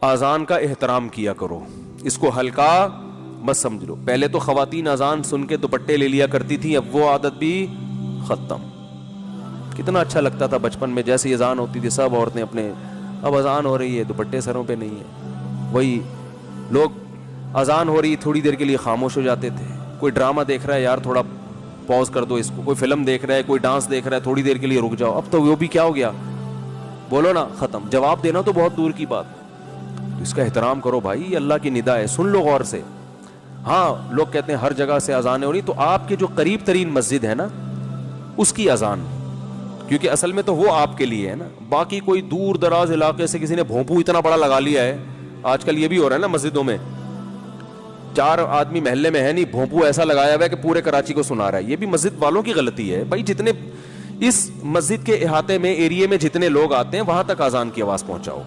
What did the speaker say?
اذان کا احترام کیا کرو, اس کو ہلکا مت سمجھ لو. پہلے تو خواتین اذان سن کے دوپٹے لے لیا کرتی تھیں, اب وہ عادت بھی ختم. کتنا اچھا لگتا تھا بچپن میں, جیسے اذان ہوتی تھی سب عورتیں اپنے, اب اذان ہو رہی ہے دوپٹے سروں پہ نہیں ہے. وہی لوگ اذان ہو رہی تھوڑی دیر کے لیے خاموش ہو جاتے تھے, کوئی ڈرامہ دیکھ رہا ہے یار تھوڑا پاز کر دو اس کو, کوئی فلم دیکھ رہا ہے, کوئی ڈانس دیکھ رہا ہے تھوڑی دیر کے لیے رک جاؤ. اب تو وہ بھی کیا ہو گیا, بولو نا ختم. جواب دینا تو بہت دور کی بات, اس کا احترام کرو بھائی, یہ اللہ کی ندا ہے, سن لو غور سے. ہاں لوگ کہتے ہیں ہر جگہ سے اذانیں ہو رہی, تو آپ کے جو قریب ترین مسجد ہے نا اس کی اذان, کیونکہ اصل میں تو وہ آپ کے لیے ہے نا. باقی کوئی دور دراز علاقے سے کسی نے بھونپو اتنا بڑا لگا لیا ہے, آج کل یہ بھی ہو رہا ہے نا مسجدوں میں, 4 آدمی محلے میں ہے نہیں, بھونپو ایسا لگایا ہوا ہے کہ پورے کراچی کو سنا رہا ہے. یہ بھی مسجد والوں کی غلطی ہے بھائی. جتنے اس مسجد کے احاطے میں ایریے میں جتنے لوگ آتے ہیں وہاں تک اذان کی آواز پہنچاؤ.